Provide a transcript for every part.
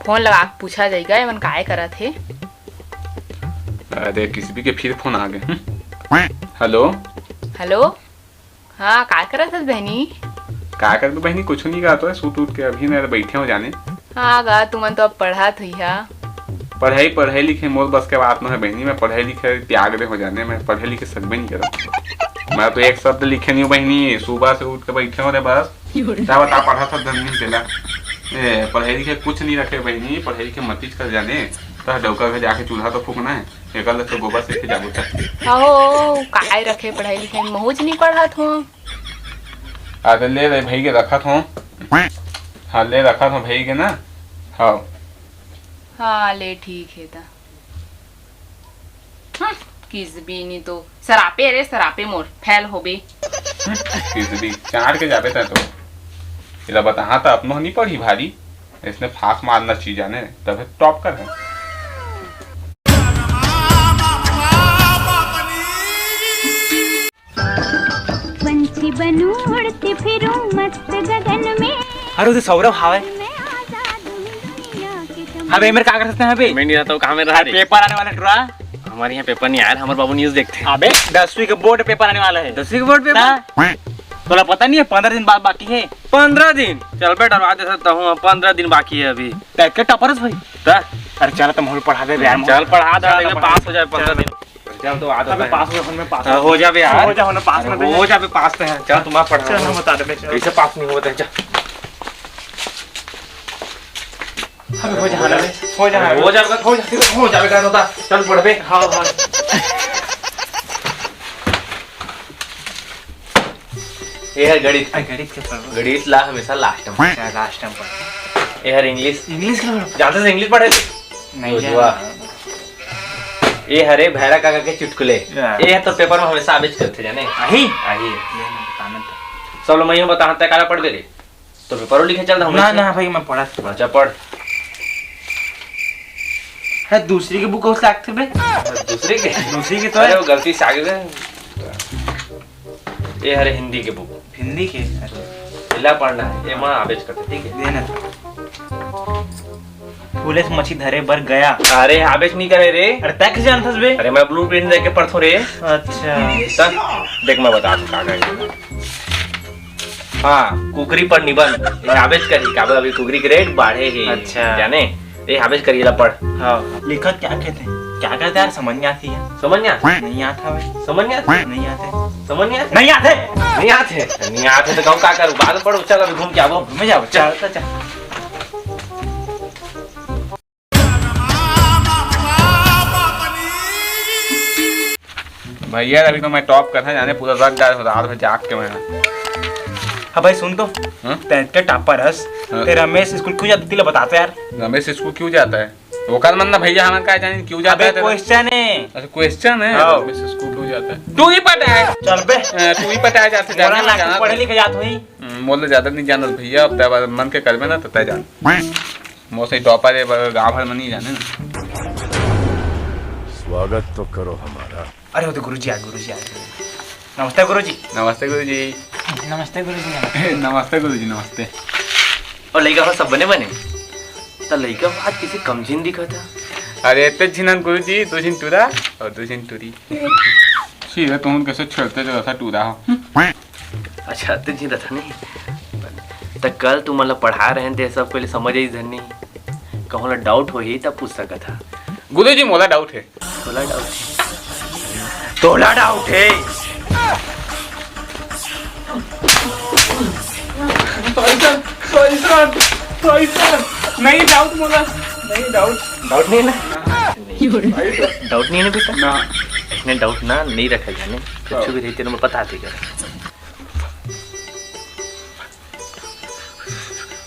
Phone लगा के पूछा जाएगा एमन काय करा थे। अरे किसी के फिर फोन आ गए। हेलो हेलो, हाँ काय करा था बहनी? क्या कर तू बहनी? कुछ नहीं कहा तो सूट उठ के अभी ना बैठे हो जाने। हाँ गा तुमन तो अब पढ़ा थी। पढ़ाई लिखे मोर बस के बात में है बहनी। मैं पढ़ाई लिखे त्याग दे हो जाने। मैं पढ़े लिखे सकबे नहीं करा। मैं तो एक शब्द लिखे नहीं हूँ बहनी। सुबह से उठ के बैठे हो रे बस। क्या बता पढ़ा था धन नहीं चला। पढ़ाई लिखे कुछ नहीं रखे बहनी। पढ़ाई लिखे मतीज कर जाने तो डौका में जाके चूल्हा तो फूकना है। एक तो गोबर से जागो था। हो काय रखे पढ़ाई लिखाई में मुझ नहीं पढ़ा था। अरे ले रे भाई के रखा था। हाँ ले रखा था भाई के ना। हाँ हाँ ले ठीक है था। किस भी नहीं तो सरापे रे सरापे मोर फैल हो बे। किस भी चाट के जाबे था तो इला बता। हाँ तो अपनो नहीं पढ़ी भारी। इसने फांस मारना चीज जाने तब टॉप कर है। पंछी बनूं उड़ती फिरूं मस्त गगन में। अरे उधर सौरभ हावे। हाँ भाई मेरे क्या कर सकते हैं भाई? मैं नहीं रहता हूँ। कहाँ में रहा रे? पेपर आने वाला टुरा। हमारे यहाँ पेपर नहीं आया। हमारे बाबू न्यूज देखते हैं। अबे 10वीं के बोर्ड पेपर आने वाला है। 10वीं के बोर्ड पेपर? तोला पता नहीं है 15 दिन बाद बाकी है। 15 दिन? चल बे डरवा दे सकता हूँ। 15 दिन बाकी है अभी। के टॉपर्स भाई। अरे चल तुम हम पढ़ा दे यार। चल पढ़ा दे पास हो जाए 15 दिन। चल तो आदत है। पास हो पास हो जाबे यार। हो जा होना पास में हो जाबे पास तो है। चल तुम पढ़ा। चल हम बता दे कैसे पास नहीं होता है। चल हो जा हो जाएगा होता। चल पढ़ बे। हाँ हाँ ये है गणित। गणित के पढ़। गणित ला हमेशा लास्ट में। लास्ट टाइम पढ़। ये है इंग्लिश। इंग्लिश का जानते से इंग्लिश पढ़े नहीं ये हरे भैरा काका के चुटकुले। ये है तो पेपर में हमेशा आवेश करते जाने। आही सब लोग मैं बताते काला पढ़ दे रे तो पेपर लिखे चल ना ना भाई मैं पढ़ा। अच्छा पढ़। है दूसरी की बुक उससे आते बे। दूसरी की तो है वो गलती से आगे गए। ये हरे हिंदी के बुक। हिंदी के इला पढ़ना है। ये मां आवेश करते ठीक है। देना पुलिस मछली धरे बर गया। अरे आवेश नहीं करे रे। अरे तक जानथस बे। अरे मैं ब्लूप्रिंट देख के पढ़थो रे। अच्छा देख मैं बता दूं कागज। हाँ कुकरी पर निबंध। ये आवेश करी काबे अभी कुकरी ग्रेड बढ़े ही। अच्छा जाने ये आवेश करी ला पढ़। हाँ लेखक क्या कहते हैं? क्या कहते हैं यार? समझ नहीं आती है। समझ नहीं आता भाई। समझ नहीं आते। नहीं आते। समझ नहीं आते। नहीं आते। नहीं आते तो कहूँ क्या करूँ? बाद में पढ़ो। चल अभी घूम के आओ। घूमे जाओ। चल चल भैया अभी तो मैं टॉप कर जाने पूरा रख गया रात में जाग के मैं। हाँ भाई सुन तो तेरे टॉपर हस ते रमेश स्कूल क्यों जाते तिला बताते यार। रमेश स्कूल क्यों जाता है? वो कल मन ना भैया हमें क्या जाने क्यों जाता है? क्वेश्चन है। अच्छा क्वेश्चन है। हाँ। रमेश स्कूल क्यों जाता है? तू ही पता है। चल बे तू ही पता है जाते जाना जाना पढ़े लिखे जात हुई। मोल ज्यादा नहीं जानत भैया। अब तय मन के करबे ना तो तय जान मो से टॉपर है गांव भर में नहीं जाने ना। स्वागत तो करो हमारा। अरे वो तो गुरुजी आ गुरुजी आ। नमस्ते गुरुजी। नमस्ते गुरुजी। नमस्ते गुरुजी। नमस्ते गुरुजी नमस्ते। और लड़का हो सब बने बने तो लड़का बात किसी कम झिन दिखा था। अरे इतने झिनन गुरुजी दो झिन टूरा और दो झिन टूरी। सीधे तुम कैसे छेड़ते जो था टूरा हो। अच्छा तो झिन था नहीं तो कल तुम मतलब पढ़ा रहे थे सब पहले समझ आई धन नहीं कहूँ डाउट हो ही तब पूछ सका था। गुरुजी मोला डाउट है। तोला डाउट है। नहीं डाउट मोला नहीं डाउट नहीं ना। डाउट नहीं है बेटा ना। इसने डाउट ना नहीं रखा जाने कुछ भी रहते तो मैं बता देगा।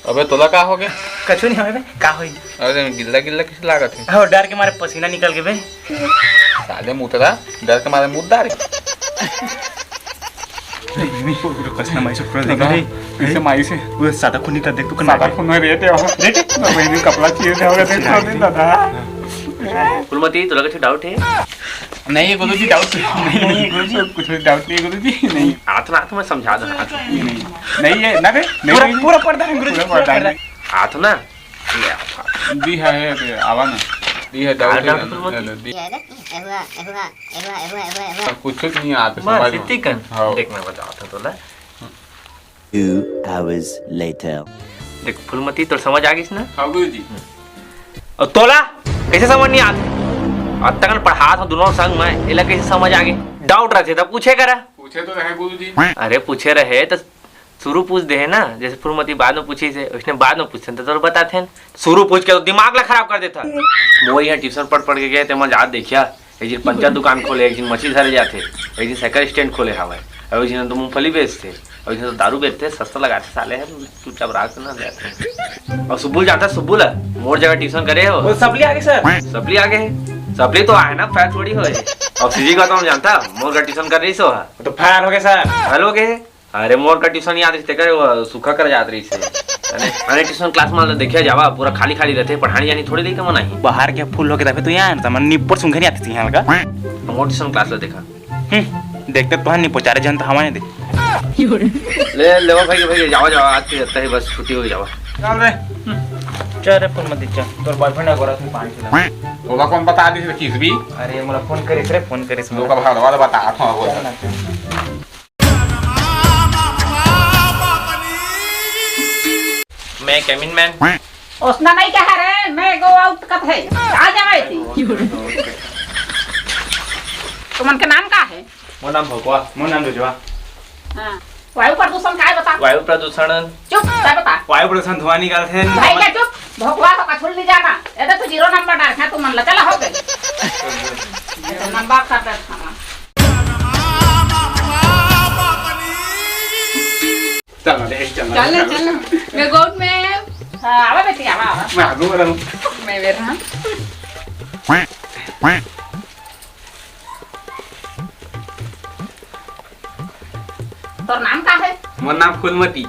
अबे तोला का हो गया? कछु नहीं होवे का होई। अरे गिल्ला गिल्ला किस लागत है? हो डर के मारे पसीना निकल के बे। साले मुतरा डर के मारे मुद्दार कसना माई से पूरा देखा रे। कैसे माई से पूरा सादा खून निकल देख तू कना। सादा खून में रेटे हो रेटे मैं बहनी कपड़ा चाहिए था होगा देख तो दादा। फुलमती तो लगा डाउट है। नहीं गुरुजी डाउट नहीं गुरुजी कुछ डाउट नहीं गुरुजी नहीं। हाथ में समझा दो। हाथ नहीं है ना बे पूरा पर्दा है गुरुजी। हाथ ना दी है आवा ना दी है डाउट डाउट मत। दी कुछ नहीं आते बस समझ इतनी कन हाँ। देख मैं बताता तोला 2 hours later. देख फूलमती तो समझ आ गई ना। हाँ गुरुजी और तोला कैसे समझ नहीं आती? अब तक पढ़ा था दोनों संग में इला कैसे समझ आ गई? डाउट रखे तब पूछे करा। पूछे तो रहे गुरुजी अरे पूछे रहे तो शुरू पूछ दे है ना, जैसे फूलमती बाद में पूछी से उसने बाद में पूछते तो बताते हैं। शुरू पूछ के तो दिमाग ला खराब कर देता। वो यहाँ ट्यूशन पढ़ के गए थे मैं याद देखिया एक दिन पंचर दुकान खोले, एक दिन मछली धरे जाते, एक दिन साइकिल स्टैंड खोले हवा, और एक दिन तो मूंगफली बेचते, और एक दिन तो दारू बेचते, सस्ता लगाते साले है चुपचाप रात ना जाते। और सुबुल जाता सुबुल मोर जगह ट्यूशन करे हो। वो सप्ली आगे सर। सप्ली आगे है, सप्ली तो आए ना फैट थोड़ी हो। और सीधी का तो हम जानता मोर का ट्यूशन कर रही सो तो फायर हो गए सर। हेलो के अरे मोर का ट्यूशन याद रहते करे वो सूखा कर जात रही से। अरे ट्यूशन क्लास में देखिया जावा पूरा खाली खाली रहते, पढ़ाने जानी थोड़ी देर के मना ही। बाहर के फूल हो के तबे तो यहाँ त मन निपर सुंघे नहीं आती थी यहाँ का। मोर ट्यूशन क्लास में देखा देखते तो नहीं पचारे जन तो हमारे दे ले ले भाई जावा आज के जाता है बस छुट्टी हो जावा। चल रे चल रे फूलमती चल तोर बॉयफ्रेंड है गोरा तू पानी पिला। तोला कौन बता दी थे किस भी अरे मोला फोन करे रे फोन करे तो का भाड़ वाला बता था वो मैं केमिन मैन उसना नहीं कहा रे, मैं गो आउट कब है आ जावे थी। तुमन के नाम का है? मोर नाम भोकवा। मोर नाम दुजवा। हाँ वायु प्रदूषण का है बता। वायु प्रदूषण चुप क्या बता वायु प्रदूषण धुआं निकालते हैं। भाई क्या चुप भोगवा तो कछुल नहीं जाना। ये तो 0 नंबर डाल है, तू मन ला चला हो गए नंबर कर दे खाना। चल दे चल चल मैं गोट में आवा बेटी आवा मैं आगू रहूं मैं वेर हां तोर नाम का है? मोर नाम फूलमती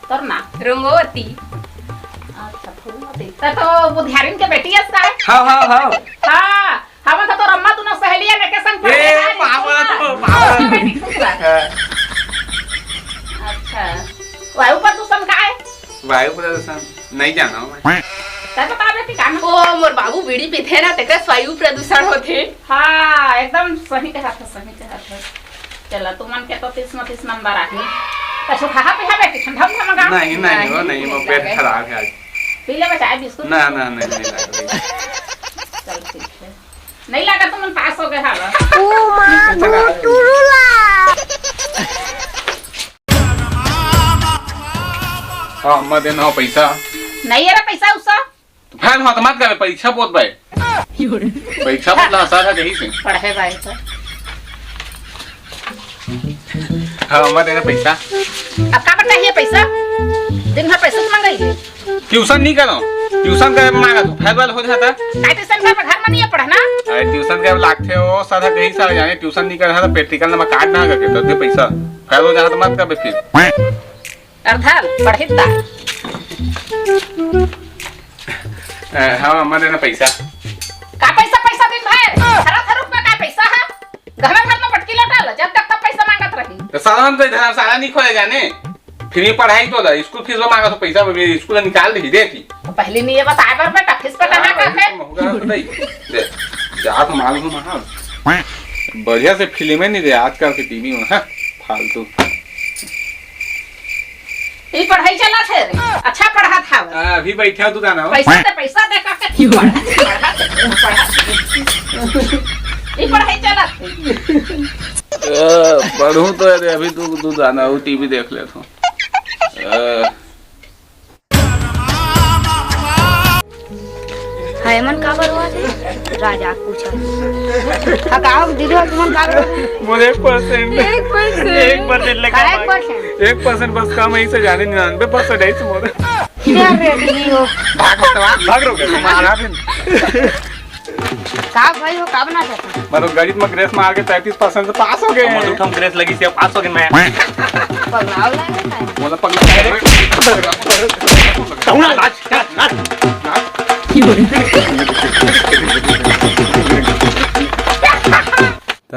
तोर नाम रंगोवती। अच्छा फूलमती तो बुधियारिन के बेटी है का? हां हां हां हां हम तो अम्मा तू न सहेलिया वेकेशन पर ए पागल तो पागल। अच्छा वायु प्रदूषण का है? वायु प्रदूषण नहीं जाना मैं तब बता बेटी का नाम? ओ मोर बाबू बीड़ी पीथे ना तेकरा वायु प्रदूषण होथे। हाँ एकदम सही कहा था सही कहा था। चला तू मन के तो 30 नंबर आ गई। अच्छा खा पिया बेटी ठंडा मंगा। नहीं नहीं वो नहीं वो पेट खराब है आज पी ले बचाए बिस्कुट। ना ना नहीं नहीं लग रही चल ठीक है नहीं लगा तो मन पास हो गया हां। ओ मां टुरुला हां मैं देना हो पैसा नहीं है रे पैसा उसका। फैन हाथ मत करे परीक्षा पोत भाई परीक्षा पोत ला सारा कहीं से पढ़े भाई तो हां मैं देना पैसा अब का बता ये पैसा दिन भर पैसा मांग रही है। ट्यूशन नहीं करो ट्यूशन करे मांगा तो फैल वाला हो जाता काय ट्यूशन का घर में नहीं है पढ़ना। अरे ट्यूशन के लाखते हो सारा कहीं सारा जाने ट्यूशन नहीं कर रहा था प्रैक्टिकल में काट ना करके तो दे पैसा फैल हो जाता मत कर फिर अर्धल पढ़िता हां मैं देना पैसा का पैसा दिन भर हरा थरुप में का पैसा है घर में पटकी लौटा जब तक तब पैसा मांगत रही तो सारा तो इधर सारा नहीं खोले जाने फ्री पढ़ाई तो ला स्कूल फीस मांगा तो पैसा स्कूल निकाल दे देती तो पहले नहीं ये बताया पर बेटा फीस पे लगा कर है होगा तो नहीं जा तो मालूम हां बढ़िया से फिल्में नहीं दे आजकल के टीवी में हां फालतू ये पढ़ाई चला थे रे अच्छा पढ़ा था वो। अभी बैठे हो दुकान हो पैसा दे के ये पढ़ाई चला थे। पढ़ूं तो अभी तू जाना हो टीवी देख ले तो हाय मन का बरवा थे राजा पूछा हकाओ दीदी तुम का मुझे 1% 1% लगा 1% 1% बस कम है से जाने 99% है मोरे क्या रेडी हो भाग रहो तुम्हारा फिर का भाई हो का बना चाहता मतलब गणित में ग्रेस मार के 33% से पास हो गए मोर उठम ग्रेस लगी से पास हो गए मैं पगलाव लगे है बोला पगला कौन नाच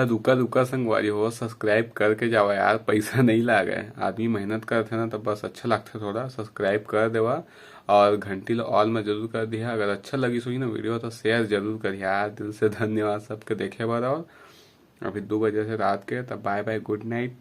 तो रुका रुका संगवारी हो, सब्सक्राइब करके जाओ यार, पैसा नहीं लागे, आदमी मेहनत करते ना तो बस अच्छा लगता है, थोड़ा सब्सक्राइब कर देवा और घंटी ऑल में जरूर कर दिया। अगर अच्छा लगी सुई ना वीडियो तो शेयर जरूर करिए यार, दिल से धन्यवाद सबके देखे बार। और अभी 2 बजे से रात के, तब बाय बाय, गुड नाइट।